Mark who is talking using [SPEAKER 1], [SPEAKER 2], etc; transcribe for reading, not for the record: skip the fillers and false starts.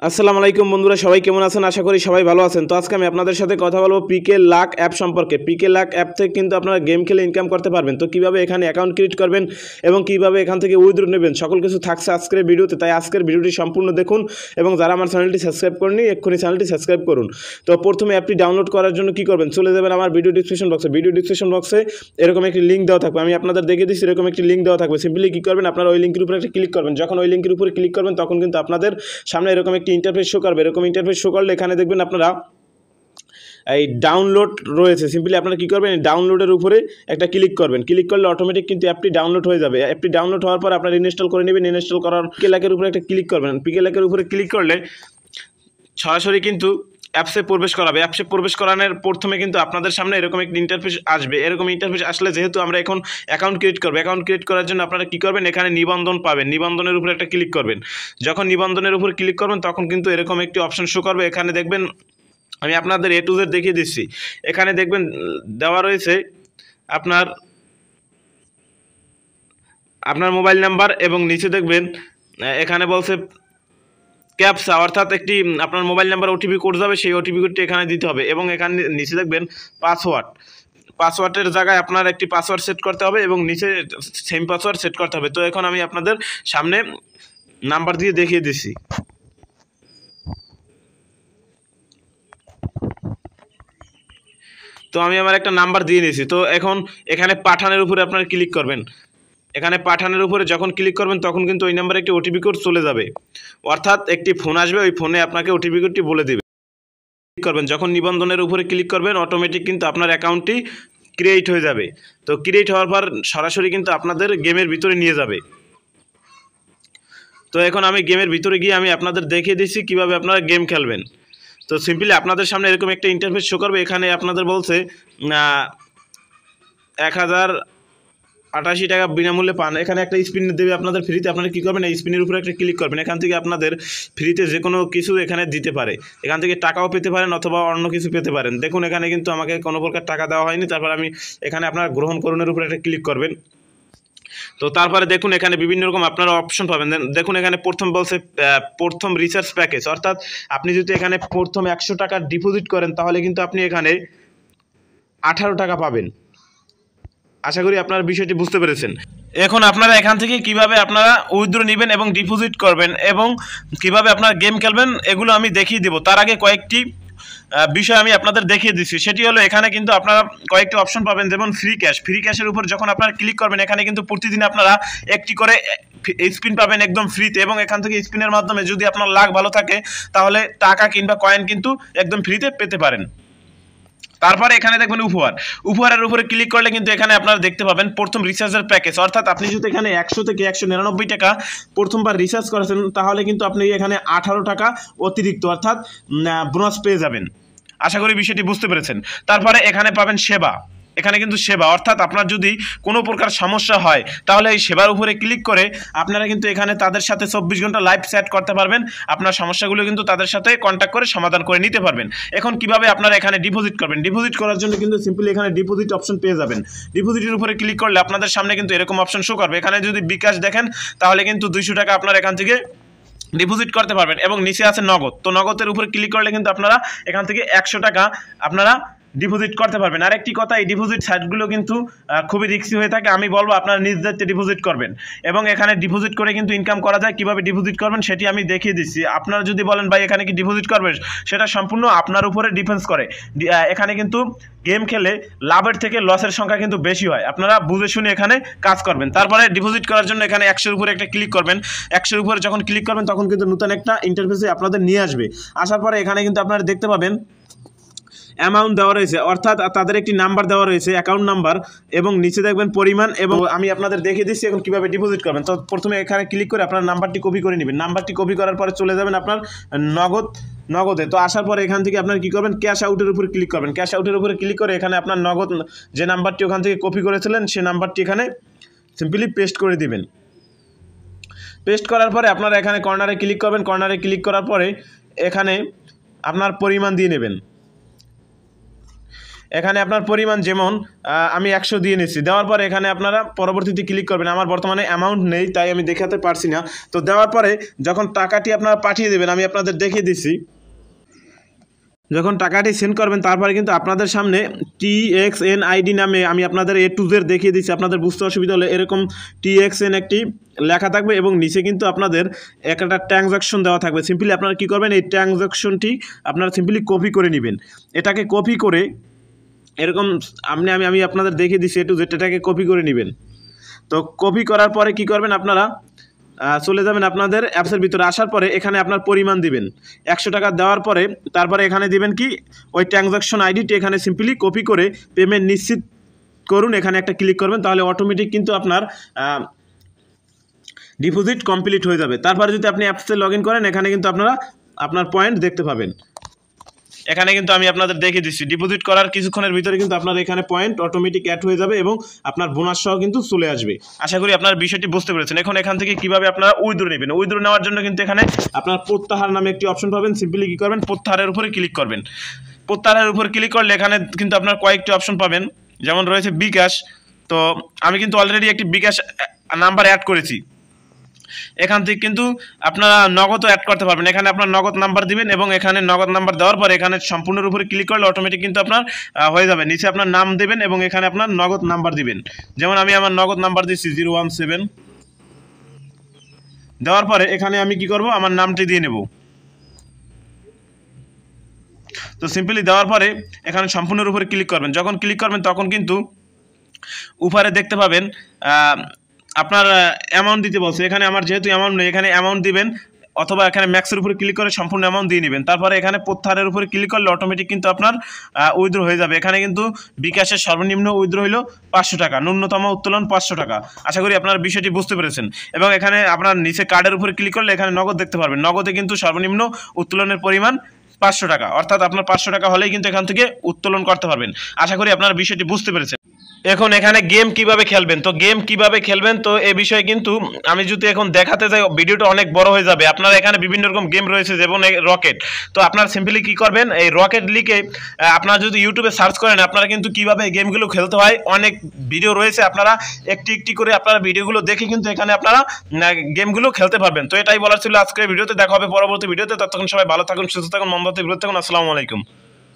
[SPEAKER 1] আসসালামু আলাইকুম বন্ধুরা, সবাই কেমন আছেন? আশা করি সবাই ভালো আছেন। তো আজকে আমি আপনাদের সাথে কথা বলবো পিকে লাক অ্যাপ সম্পর্কে। পিকে লাক অ্যাপ থেকে কিন্তু আপনারা গেম খেলে ইনকাম করতে পারবেন। তো কিভাবে এখানে অ্যাকাউন্ট ক্রিয়েট করবেন এবং কিভাবে এখান থেকে উইথড্র নেবেন, সকল কিছু থাকছে আজকের ভিডিওতে। তাই আজকের ভিডিওটি সম্পূর্ণ দেখুন এবং যারা আমার চ্যানেলটি সাবস্ক্রাইব করেননি এক্ষুনি চ্যানেলটি সাবস্ক্রাইব করুন। তো প্রথমে অ্যাপটি ডাউনলোড করার জন্য কি করবেন, চলে যাবেন আমার ভিডিও ডিসক্রিপশন বক্সে। ভিডিও ডিসক্রিপশন বক্সে এরকম একটি লিঙ্ক দেওয়া থাকবে, আমি আপনাদের দেখে দিচ্ছি। এরকম একটি লিঙ্ক দেওয়া থাকবে, সিম্পলি কী করবেন, আপনারা ওই লিঙ্কের উপরে একটা ক্লিক করবেন। যখন ওই লিঙ্কের উপরে ক্লিক করবেন তখন কিন্তু আপনাদের সামনে এরকম একটি ইন্টারফেস শো করবে। এরকম ইন্টারফেস শো করলে এখানে দেখবেন আপনারা এই ডাউনলোড রয়েছে। সিম্পলি আপনারা কী করবেন, ডাউনলোডের উপরে একটা ক্লিক করবেন। ক্লিক করলে অটোমেটিক কিন্তু অ্যাপটি ডাউনলোড হয়ে যাবে। অ্যাপটি ডাউনলোড হওয়ার পর আপনারা ইনস্টল করে নেবেন। ইনস্টল করার পিকে লাকের উপরে একটা ক্লিক করবেন। পিকে লাকের উপরে ক্লিক করলে সরাসরি কিন্তু অ্যাপসে প্রবেশ করাবে। অ্যাপসে প্রবেশ করানোর প্রথমে কিন্তু আপনাদের সামনে এরকম একটি ইন্টারফেস আসবে। এরকম ইন্টারফেস আসলে যেহেতু আমরা এখন অ্যাকাউন্ট ক্রিয়েট করবো, অ্যাকাউন্ট ক্রিয়েট করার জন্য আপনারা কী করবেন, এখানে নিবন্ধন পাবেন। নিবন্ধনের উপরে একটা ক্লিক করবেন। যখন নিবন্ধনের উপর ক্লিক করবেন তখন কিন্তু এরকম একটি অপশন শো করবে। এখানে দেখবেন, আমি আপনাদের এ টু জেড দেখিয়ে দিচ্ছি। এখানে দেখবেন দেওয়া রয়েছে আপনার আপনার মোবাইল নাম্বার এবং নিচে দেখবেন এখানে বলছে ক্যাপসা, অর্থাৎ একটি আপনার মোবাইল নাম্বার ওটিপি কোড যাবে, সেই ওটিপি কোডটি এখানে দিতে হবে। এবং এখানে নিচে দেখবেন পাসওয়ার্ডের জায়গায় আপনার একটি পাসওয়ার্ড সেট করতে হবে এবং নিচে সেম পাসওয়ার্ড সেট করতে হবে। তো এখন আমি আপনাদের সামনে নাম্বার দিয়ে দেখিয়ে দিচ্ছি। তো আমি আমার একটা নাম্বার দিয়ে নিয়েছি। তো এখন এখানে পাঠানোর উপরে আপনারা ক্লিক করবেন। এখানে পাঠানোর উপরে যখন ক্লিক করবেন তখন কিন্তু ওই নাম্বারে একটি ওটিপি কোড চলে যাবে, অর্থাৎ একটি ফোন আসবে, ওই ফোনে আপনাকে ওটিপি কোডটি বলে দেবে। ক্লিক করবেন, যখন নিবন্ধনের উপরে ক্লিক করবেন অটোমেটিক কিন্তু আপনার অ্যাকাউন্টটি ক্রিয়েট হয়ে যাবে। তো ক্রিয়েট হওয়ার পর সরাসরি কিন্তু আপনাদের গেমের ভিতরে নিয়ে যাবে। তো এখন আমি গেমের ভিতরে গিয়ে আমি আপনাদের দেখিয়ে দিচ্ছি কীভাবে আপনারা গেম খেলবেন। তো সিম্পলি আপনাদের সামনে এরকম একটা ইন্টারফেস শো করবে। এখানে আপনাদের বলছে 1088 টাকা বিনামূল্যে পান। এখানে একটা স্পিন দেবে আপনাদের ফ্রিতে। আপনারা কী করবেন, এই স্পিনের উপরে একটা ক্লিক করবেন। এখান থেকে আপনাদের ফ্রিতে যে কোনো কিছু এখানে দিতে পারে। এখান থেকে টাকাও পেতে পারেন অথবা অন্য কিছু পেতে পারেন। দেখুন এখানে কিন্তু আমাকে কোনো প্রকার টাকা দেওয়া হয়নি। তারপর আমি এখানে আপনার গ্রহণ করণের উপরে একটা ক্লিক করবেন। তো তারপরে দেখুন এখানে বিভিন্ন রকম আপনারা অপশন পাবেন। দেখুন এখানে প্রথম বলছে প্রথম রিচার্জ প্যাকেজ, অর্থাৎ আপনি যদি এখানে প্রথম 100 টাকা ডিপোজিট করেন তাহলে কিন্তু আপনি এখানে 18 টাকা পাবেন। আশা করি আপনারা বিষয়টি বুঝতে পেরেছেন। এখন আপনারা এখান থেকে কিভাবে আপনারা উইথড্র নেবেন এবং ডিপোজিট করবেন এবং কিভাবে আপনারা গেম খেলবেন এগুলো আমি দেখিয়ে দেবো। তার আগে কয়েকটি বিষয় আমি আপনাদের দেখিয়ে দিচ্ছি। সেটি হলো এখানে কিন্তু আপনারা কয়েকটি অপশন পাবেন, যেমন ফ্রি ক্যাশ। ফ্রি ক্যাশের উপর যখন আপনারা ক্লিক করবেন এখানে কিন্তু প্রতিদিন আপনারা একটি করে স্পিন পাবেন একদম ফ্রিতে। এবং এখান থেকে স্পিনের মাধ্যমে যদি আপনার লাক ভালো থাকে তাহলে টাকা কিংবা কয়েন কিন্তু একদম ফ্রিতে পেতে পারেন। তারপরে এখানে দেখবেন উপহারের উপরে ক্লিক করলে কিন্তু এখানে আপনারা দেখতে পাবেন প্রথম রিচার্জের প্যাকেজ, অর্থাৎ আপনি যদি এখানে 100 থেকে 199 টাকা প্রথমবার রিচার্জ করেছেন তাহলে কিন্তু আপনি এখানে 18 টাকা অতিরিক্ত অর্থাৎ বোনাস পেয়ে যাবেন। আশা করি বিষয়টি বুঝতে পেরেছেন। তারপরে এখানে পাবেন সেবা। এখানে কিন্তু সেবা, অর্থাৎ আপনার যদি কোনো প্রকার সমস্যা হয় তাহলে এই সেবার উপরে ক্লিক করে আপনারা কিন্তু এখানে তাদের সাথে 24 ঘন্টা লাইভ চ্যাট করতে পারবেন। আপনার সমস্যাগুলো কিন্তু তাদের সাথে কন্ট্যাক্ট করে সমাধান করে নিতে পারবেন। এখন কিভাবে আপনারা এখানে ডিপোজিট করবেন, ডিপোজিট করার জন্য কিন্তু সিম্পলি এখানে ডিপোজিট অপশন পেয়ে যাবেন। ডিপোজিটের উপরে ক্লিক করলে আপনাদের সামনে কিন্তু এরকম অপশন শো করবে। এখানে যদি বিকাশ দেখেন তাহলে কিন্তু 200 টাকা আপনার এখান থেকে ডিপোজিট করতে পারবেন। এবং নিচে আছে নগদ। তো নগদের উপরে ক্লিক করলে কিন্তু আপনারা এখান থেকে 100 টাকা আপনারা ডিপোজিট করতে পারবেন। আরেকটি কথা, এই ডিপোজিট সাইটগুলো কিন্তু খুবই রিস্কি হয়ে থাকে। আমি বলবো আপনারা নিজ দায়িত্বে ডিপোজিট করবেন এবং এখানে ডিপোজিট করে কিন্তু ইনকাম করা যায়। কিভাবে ডিপোজিট করবেন সেটি আমি দেখিয়ে দিচ্ছি। আপনারা যদি বলেন ভাই এখানে কি ডিপোজিট করবেন, সেটা সম্পূর্ণ আপনার উপরে ডিপেন্ডস করে। এখানে কিন্তু গেম খেলে লাভের থেকে লসের সংখ্যা কিন্তু বেশি হয়। আপনারা বুঝে শুনে এখানে কাজ করবেন। তারপরে ডিপোজিট করার জন্য এখানে 100-এর উপরে একটা ক্লিক করবেন। 100-এর উপরে যখন ক্লিক করবেন তখন কিন্তু নতুন একটা ইন্টারফেসে আপনাদের নিয়ে আসবে। আসার পরে এখানে কিন্তু আপনারা দেখতে পাবেন অ্যামাউন্ট দেওয়া রয়েছে, অর্থাৎ তাদের একটি নাম্বার দেওয়া রয়েছে, অ্যাকাউন্ট নাম্বার, এবং নিচে দেখবেন পরিমাণ। এবং আমি আপনাদের দেখিয়ে দিচ্ছি এখন কীভাবে ডিপোজিট করবেন। তো প্রথমে এখানে ক্লিক করে আপনার নাম্বারটি কপি করে নেবেন। নাম্বারটি কপি করার পরে চলে যাবেন আপনার নগদে। তো আসার পরে এখান থেকে আপনার কী করবেন, ক্যাশ আউটের উপরে ক্লিক করবেন। ক্যাশ আউটের উপরে ক্লিক করে এখানে আপনার নগদ যে নাম্বারটি ওখান থেকে কপি করেছিলেন সেই নাম্বারটি এখানে সিম্পলি পেস্ট করে দিবেন। পেস্ট করার পরে আপনারা এখানে কর্নারে ক্লিক করবেন। কর্নারে ক্লিক করার পরে এখানে আপনার পরিমাণ দিয়ে নেবেন। এখানে আপনার পরিমাণ যেমন আমি 100 দিয়ে নিচ্ছি, দেওয়ার পরে এখানে আপনারা পরবর্তীতে ক্লিক করবেন। আমার বর্তমানে অ্যামাউন্ট নেই তাই আমি দেখাতে পারছি না। তো দেওয়ার পরে যখন টাকাটি আপনারা পাঠিয়ে দেবেন, আমি আপনাদের দেখিয়ে দিচ্ছি, যখন টাকাটি সেন্ড করবেন তারপরে কিন্তু আপনাদের সামনে TXN ID নামে আমি আপনাদের A to Z দেখিয়ে দিচ্ছি। আপনাদের বুঝতে অসুবিধা হলে এরকম TXN একটি লেখা থাকবে এবং নিচে কিন্তু আপনাদের একটা ট্রানজাকশন দেওয়া থাকবে। সিম্পলি আপনারা কী করবেন, এই ট্রানজাকশনটি আপনারা সিম্পলি কপি করে নেবেন। এটাকে কপি করে এরকম আমি আপনাদের দেখিয়ে দিচ্ছি A to Z, এটাকে কপি করে নেবেন। তো কপি করার পরে কি করবেন, আপনারা চলে যাবেন আপনাদের অ্যাপসের ভিতরে। আসার পরে এখানে আপনার পরিমাণ দিবেন 100 টাকা। দেওয়ার পরে তারপরে এখানে দিবেন কি ওই ট্রানজাকশন আইডিটি এখানে সিম্পলি কপি করে পেমেন্ট নিশ্চিত করুন, এখানে একটা ক্লিক করবেন, তাহলে অটোমেটিক কিন্তু আপনার ডিপোজিট কমপ্লিট হয়ে যাবে। তারপরে যদি আপনি অ্যাপসে লগ ইন করেন, এখানে কিন্তু আপনারা আপনার পয়েন্ট দেখতে পাবেন। এখানে কিন্তু আমি আপনাদের দেখিয়ে দিচ্ছি, ডিপোজিট করার কিছুক্ষণের ভিতরে কিন্তু আপনার এখানে পয়েন্ট অটোমেটিক অ্যাড হয়ে যাবে এবং আপনার বোনাস সহ কিন্তু চলে আসবে। আশা করি আপনার বিষয়টি বুঝতে পেরেছেন। এখন এখান থেকে কিভাবে আপনারা উইথড্র নেবেন, উইথড্র নেওয়ার জন্য কিন্তু এখানে আপনার প্রত্যাহার নামে একটি অপশন পাবেন। সিম্পলি কী করবেন, প্রত্যাহারের উপরে ক্লিক করবেন। প্রত্যাহারের উপর ক্লিক করলে এখানে কিন্তু আপনার কয়েকটি অপশন পাবেন, যেমন রয়েছে বিকাশ। তো আমি কিন্তু অলরেডি একটি বিকাশ নাম্বার অ্যাড করেছি। এখান থেকে কিন্তু আপনারা নগদও অ্যাড করতে পারবেন। এখানে আপনার নগদ নাম্বার দিবেন এবং এখানে নগদ নাম্বার দেওয়ার পর এখানে সম্পূর্ণের উপরে ক্লিক করলে অটোমেটিক কিন্তু আপনার হয়ে যাবে। নিচে আপনার নাম দেবেন এবং এখানে আপনার নগদ নাম্বার দিবেন। যেমন আমি আমার নগদ নাম্বার দিচ্ছি 017। দেওয়ার পরে এখানে আমি কি করব, আমার নামটি দিয়ে নেব। তো সিম্পলি দেওয়ার পরে এখানে সম্পূর্ণের উপরে ক্লিক করবেন। যখন ক্লিক করবেন তখন কিন্তু উপরে দেখতে পাবেন আপনার অ্যামাউন্ট দিতে বলছে। এখানে আমার যেহেতু অ্যামাউন্ট নেই, এখানে অ্যামাউন্ট দিবেন অথবা এখানে ম্যাক্সের উপরে ক্লিক করে সম্পূর্ণ অ্যামাউন্ট দিয়ে নেবেন। তারপরে এখানে প্রত্যাহারের উপরে ক্লিক করলে অটোমেটিক কিন্তু আপনার উইথড্র হয়ে যাবে। এখানে কিন্তু বিকাশের সর্বনিম্ন উইথড্র হলো 500 টাকা, ন্যূনতম উত্তোলন 500 টাকা। আশা করি আপনার বিষয়টি বুঝতে পেরেছেন। এবং এখানে আপনার নিচে কার্ডের উপরে ক্লিক করলে এখানে নগদ দেখতে পারবেন। নগদে কিন্তু সর্বনিম্ন উত্তোলনের পরিমাণ 500 টাকা, অর্থাৎ আপনার 500 টাকা হলেই কিন্তু এখান থেকে উত্তোলন করতে পারবেন। আশা করি আপনার বিষয়টি বুঝতে পেরেছেন। এখন এখানে গেম কিভাবে খেলবেন, তো গেম কিভাবে খেলবেন তো এই বিষয়ে কিন্তু আমি যদি এখন দেখাতে যাই ভিডিওটা অনেক বড় হয়ে যাবে। আপনার এখানে বিভিন্ন রকম গেম রয়েছে, যেমন রকেট। তো আপনার সিম্পলি কি করবেন, এই রকেট লিখে আপনারা যদি ইউটিউবে সার্চ করেন, আপনারা কিন্তু কিভাবে এই গেমগুলো খেলতে হয় অনেক ভিডিও রয়েছে। আপনারা একটি একটি করে আপনারা ভিডিওগুলো দেখে কিন্তু এখানে আপনারা গেমগুলো খেলতে পারবেন। তো এটাই বলার ছিল আজকের ভিডিওতে। দেখা হবে পরবর্তী ভিডিওতে। ততক্ষণ সবাই ভালো থাকুন, সুস্থ থাকুন, মন্দ হতে বিরত থাকুন। আসসালামু আলাইকুম।